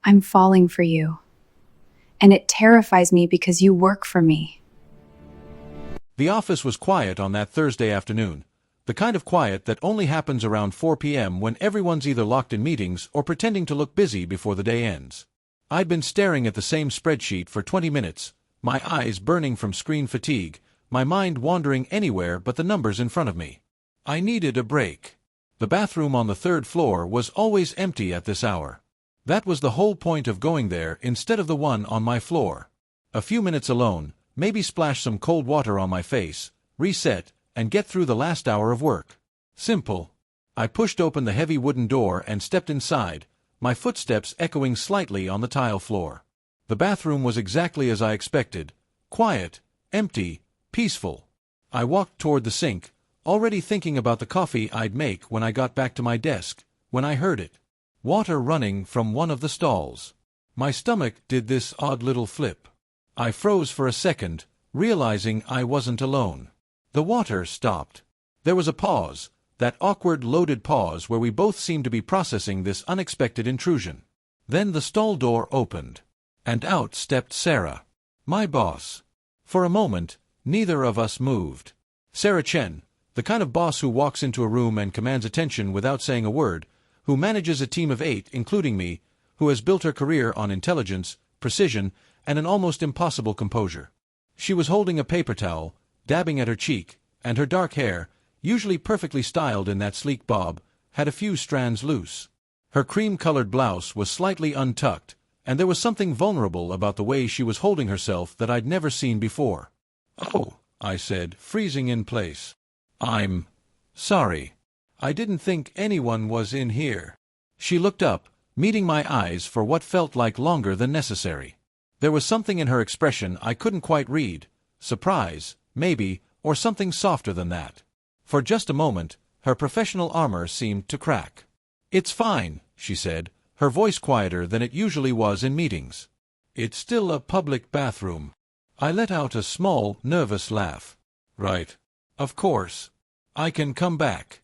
I'm falling for you. And it terrifies me because you work for me. The office was quiet on that Thursday afternoon. The kind of quiet that only happens around 4 p.m. when everyone's either locked in meetings or pretending to look busy before the day ends. I'd been staring at the same spreadsheet for 20 minutes, my eyes burning from screen fatigue, my mind wandering anywhere but the numbers in front of me. I needed a break. The bathroom on the third floor was always empty at this hour. That was the whole point of going there instead of the one on my floor. A few minutes alone, maybe splash some cold water on my face, reset, and get through the last hour of work. Simple. I pushed open the heavy wooden door and stepped inside, my footsteps echoing slightly on the tile floor. The bathroom was exactly as I expected, quiet, empty, peaceful. I walked toward the sink, already thinking about the coffee I'd make when I got back to my desk, when I heard it. Water running from one of the stalls. My stomach did this odd little flip. I froze for a second, realizing I wasn't alone. The water stopped. There was a pause, that awkward loaded pause where we both seemed to be processing this unexpected intrusion. Then the stall door opened. And out stepped Sarah, my boss. For a moment, neither of us moved. Sarah Chen, the kind of boss who walks into a room and commands attention without saying a word, who manages a team of 8, including me, who has built her career on intelligence, precision, and an almost impossible composure. She was holding a paper towel, dabbing at her cheek, and her dark hair, usually perfectly styled in that sleek bob, had a few strands loose. Her cream-colored blouse was slightly untucked, and there was something vulnerable about the way she was holding herself that I'd never seen before. "Oh," I said, freezing in place. "I'm sorry. I didn't think anyone was in here." She looked up, meeting my eyes for what felt like longer than necessary. There was something in her expression I couldn't quite read, surprise, maybe, or something softer than that. For just a moment, her professional armor seemed to crack. "It's fine," she said, her voice quieter than it usually was in meetings. "It's still a public bathroom." I let out a small, nervous laugh. "Right. Of course. I can come back."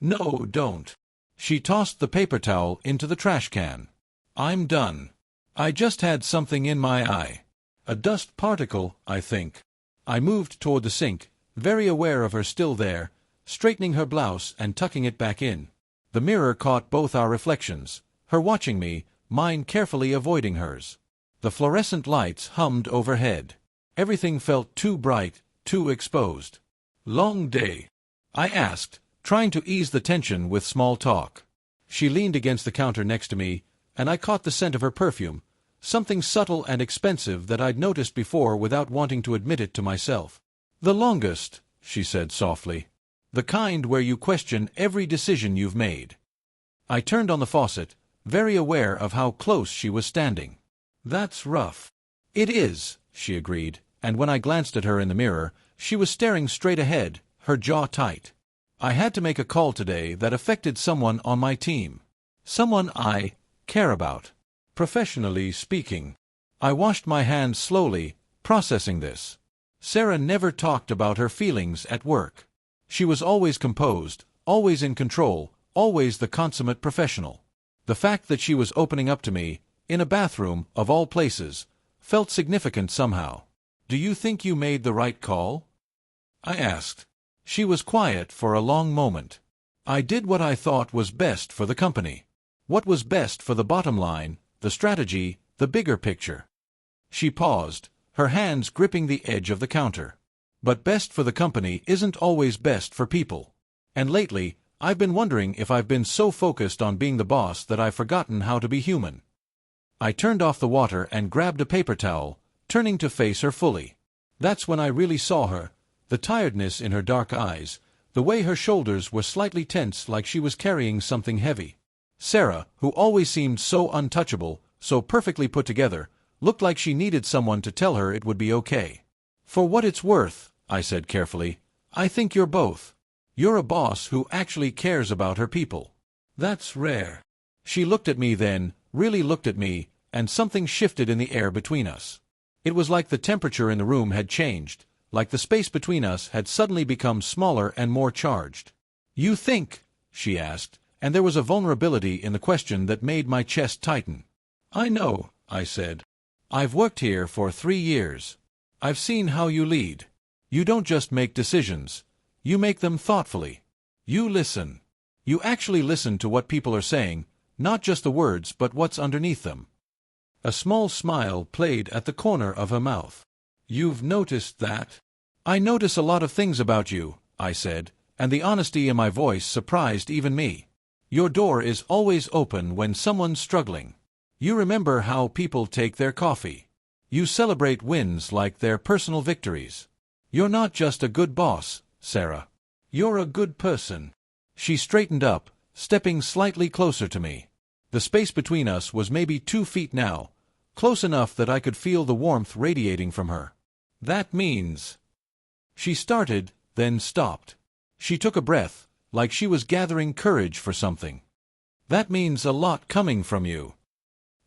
"No, don't." She tossed the paper towel into the trash can. "I'm done. I just had something in my eye. A dust particle, I think." I moved toward the sink, very aware of her still there, straightening her blouse and tucking it back in. The mirror caught both our reflections, her watching me, mine carefully avoiding hers. The fluorescent lights hummed overhead. Everything felt too bright, too exposed. "Long day?" I asked, trying to ease the tension with small talk. She leaned against the counter next to me, and I caught the scent of her perfume, something subtle and expensive that I'd noticed before without wanting to admit it to myself. "The longest," she said softly. "The kind where you question every decision you've made." I turned on the faucet, very aware of how close she was standing. "That's rough." "It is," she agreed, and when I glanced at her in the mirror, she was staring straight ahead, her jaw tight. "I had to make a call today that affected someone on my team. Someone I care about. Professionally speaking." I washed my hands slowly, processing this. Sarah never talked about her feelings at work. She was always composed, always in control, always the consummate professional. The fact that she was opening up to me, in a bathroom, of all places, felt significant somehow. "Do you think you made the right call?" I asked. She was quiet for a long moment. "I did what I thought was best for the company. What was best for the bottom line, the strategy, the bigger picture." She paused, her hands gripping the edge of the counter. "But best for the company isn't always best for people. And lately, I've been wondering if I've been so focused on being the boss that I've forgotten how to be human." I turned off the water and grabbed a paper towel, turning to face her fully. That's when I really saw her, the tiredness in her dark eyes, the way her shoulders were slightly tense like she was carrying something heavy. Sarah, who always seemed so untouchable, so perfectly put together, looked like she needed someone to tell her it would be okay. "For what it's worth," I said carefully, "I think you're both. You're a boss who actually cares about her people. That's rare." She looked at me then, really looked at me, and something shifted in the air between us. It was like the temperature in the room had changed, like the space between us had suddenly become smaller and more charged. "You think?" she asked, and there was a vulnerability in the question that made my chest tighten. I know, I said. I've worked here for 3 years. I've seen how you lead. You don't just make decisions. You make them thoughtfully. You listen. You actually listen to what people are saying, not just the words but what's underneath them. A small smile played at the corner of her mouth. You've noticed that? I notice a lot of things about you, I said, and the honesty in my voice surprised even me. Your door is always open when someone's struggling. You remember how people take their coffee. You celebrate wins like they're personal victories. You're not just a good boss, Sarah. You're a good person. She straightened up, stepping slightly closer to me. The space between us was maybe 2 feet now, close enough that I could feel the warmth radiating from her. That means... She started, then stopped. She took a breath, like she was gathering courage for something. That means a lot coming from you.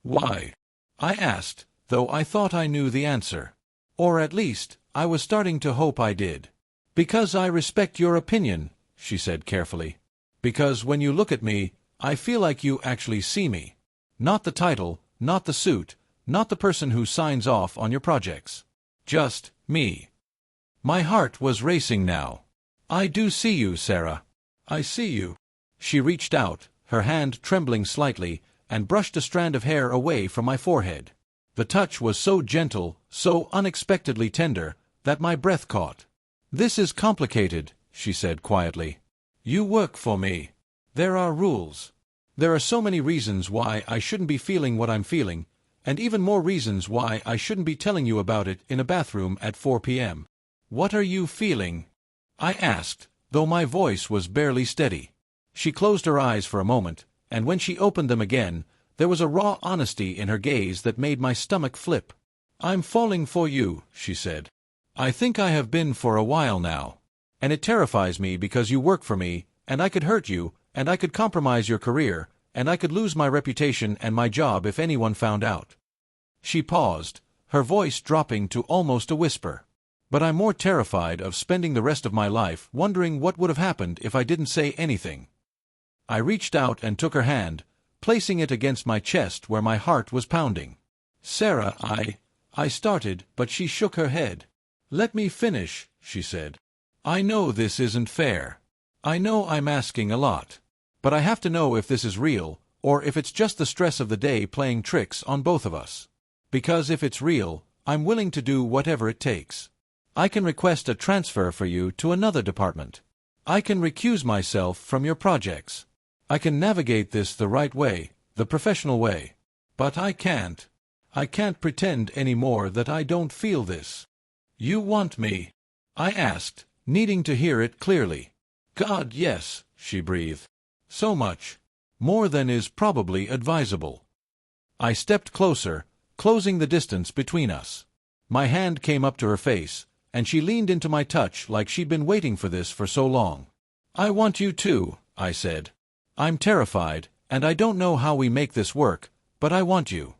Why? I asked, though I thought I knew the answer. Or at least, I was starting to hope I did. Because I respect your opinion, she said carefully. Because when you look at me, I feel like you actually see me. Not the title, not the suit, not the person who signs off on your projects. Just me. My heart was racing now. I do see you, Sarah. I see you. She reached out, her hand trembling slightly, and brushed a strand of hair away from my forehead. The touch was so gentle, so unexpectedly tender, that my breath caught. This is complicated, she said quietly. You work for me. There are rules. There are so many reasons why I shouldn't be feeling what I'm feeling, and even more reasons why I shouldn't be telling you about it in a bathroom at 4 p.m. What are you feeling? I asked, though my voice was barely steady. She closed her eyes for a moment, and when she opened them again, there was a raw honesty in her gaze that made my stomach flip. I'm falling for you, she said. I think I have been for a while now. And it terrifies me because you work for me, and I could hurt you, and I could compromise your career, and I could lose my reputation and my job if anyone found out. She paused, her voice dropping to almost a whisper. But I'm more terrified of spending the rest of my life wondering what would have happened if I didn't say anything. I reached out and took her hand, placing it against my chest where my heart was pounding. Sarah, I started, but she shook her head. Let me finish, she said. I know this isn't fair. I know I'm asking a lot. But I have to know if this is real, or if it's just the stress of the day playing tricks on both of us. Because if it's real, I'm willing to do whatever it takes. I can request a transfer for you to another department. I can recuse myself from your projects. I can navigate this the right way, the professional way. But I can't. I can't pretend anymore that I don't feel this. You want me? I asked, needing to hear it clearly. God, yes, she breathed. So much. More than is probably advisable. I stepped closer, closing the distance between us. My hand came up to her face, and she leaned into my touch like she'd been waiting for this for so long. I want you too, I said. I'm terrified, and I don't know how we make this work, but I want you.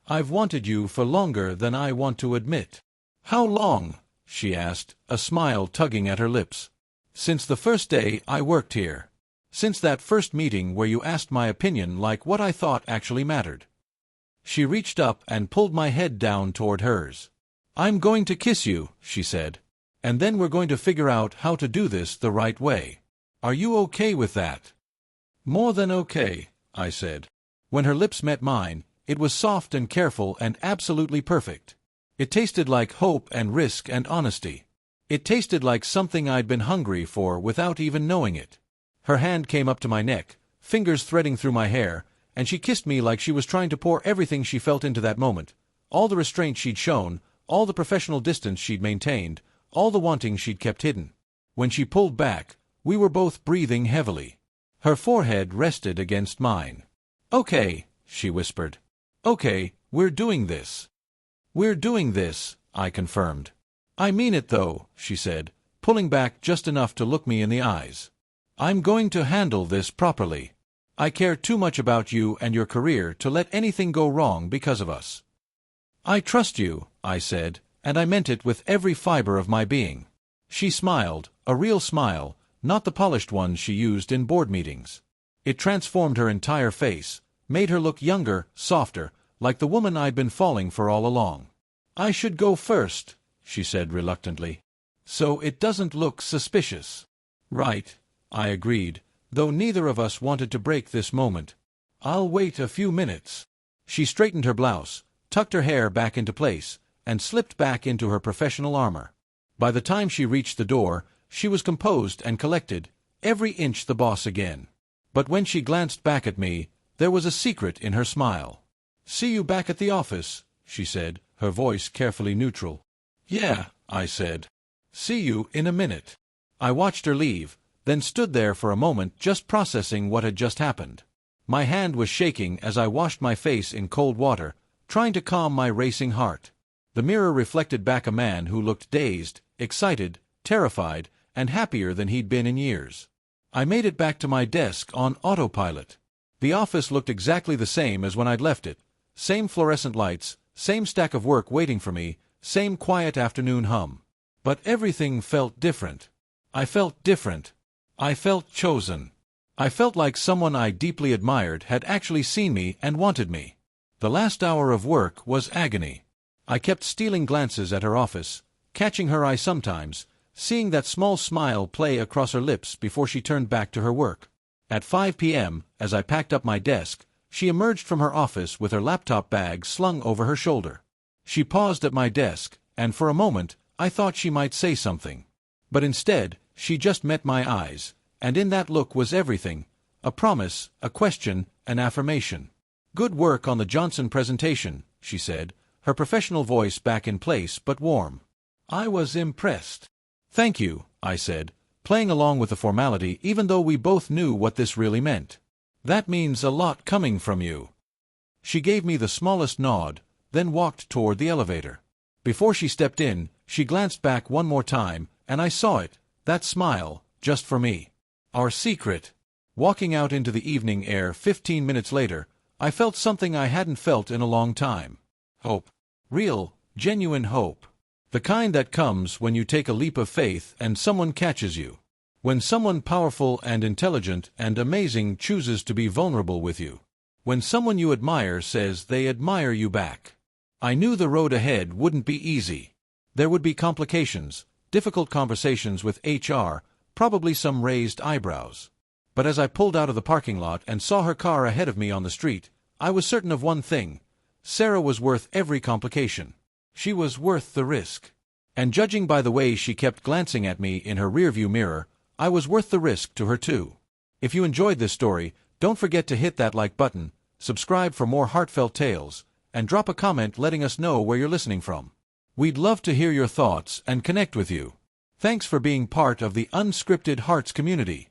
I've wanted you for longer than I want to admit. How long? She asked, a smile tugging at her lips. Since the first day I worked here. Since that first meeting where you asked my opinion like what I thought actually mattered. She reached up and pulled my head down toward hers. I'm going to kiss you, she said. And then we're going to figure out how to do this the right way. Are you okay with that? More than okay, I said. When her lips met mine, it was soft and careful and absolutely perfect. It tasted like hope and risk and honesty. It tasted like something I'd been hungry for without even knowing it. Her hand came up to my neck, fingers threading through my hair, and she kissed me like she was trying to pour everything she felt into that moment, all the restraint she'd shown, all the professional distance she'd maintained, all the wanting she'd kept hidden. When she pulled back, we were both breathing heavily. Her forehead rested against mine. Okay, she whispered. Okay, we're doing this. We're doing this, I confirmed. I mean it though, she said, pulling back just enough to look me in the eyes. I'm going to handle this properly. I care too much about you and your career to let anything go wrong because of us. I trust you, I said, and I meant it with every fiber of my being. She smiled, a real smile, not the polished one she used in board meetings. It transformed her entire face, made her look younger, softer, like the woman I'd been falling for all along. "I should go first," she said reluctantly. "So it doesn't look suspicious." "Right," I agreed, though neither of us wanted to break this moment. "I'll wait a few minutes." She straightened her blouse, tucked her hair back into place, and slipped back into her professional armor. By the time she reached the door, she was composed and collected, every inch the boss again. But when she glanced back at me, there was a secret in her smile. "See you back at the office," she said, her voice carefully neutral. "Yeah," I said. "See you in a minute." I watched her leave, then stood there for a moment just processing what had just happened. My hand was shaking as I washed my face in cold water, trying to calm my racing heart. The mirror reflected back a man who looked dazed, excited, terrified, and happier than he'd been in years. I made it back to my desk on autopilot. The office looked exactly the same as when I'd left it. Same fluorescent lights, same stack of work waiting for me, same quiet afternoon hum. But everything felt different. I felt different. I felt chosen. I felt like someone I deeply admired had actually seen me and wanted me. The last hour of work was agony. I kept stealing glances at her office, catching her eye sometimes, seeing that small smile play across her lips before she turned back to her work. At 5 p.m., as I packed up my desk, she emerged from her office with her laptop bag slung over her shoulder. She paused at my desk, and for a moment, I thought she might say something. But instead, she just met my eyes, and in that look was everything: a promise, a question, an affirmation. "Good work on the Johnson presentation," she said, her professional voice back in place but warm. I was impressed. "Thank you," I said, playing along with the formality even though we both knew what this really meant. "That means a lot coming from you." She gave me the smallest nod, then walked toward the elevator. Before she stepped in, she glanced back one more time, and I saw it, that smile, just for me. Our secret. Walking out into the evening air 15 minutes later, I felt something I hadn't felt in a long time. Hope. Real, genuine hope. The kind that comes when you take a leap of faith and someone catches you. When someone powerful and intelligent and amazing chooses to be vulnerable with you. When someone you admire says they admire you back. I knew the road ahead wouldn't be easy. There would be complications, difficult conversations with HR, probably some raised eyebrows. But as I pulled out of the parking lot and saw her car ahead of me on the street, I was certain of one thing: Sarah was worth every complication. She was worth the risk. And judging by the way she kept glancing at me in her rearview mirror, I was worth the risk to her too. If you enjoyed this story, don't forget to hit that like button, subscribe for more heartfelt tales, and drop a comment letting us know where you're listening from. We'd love to hear your thoughts and connect with you. Thanks for being part of the Unscripted Hearts community.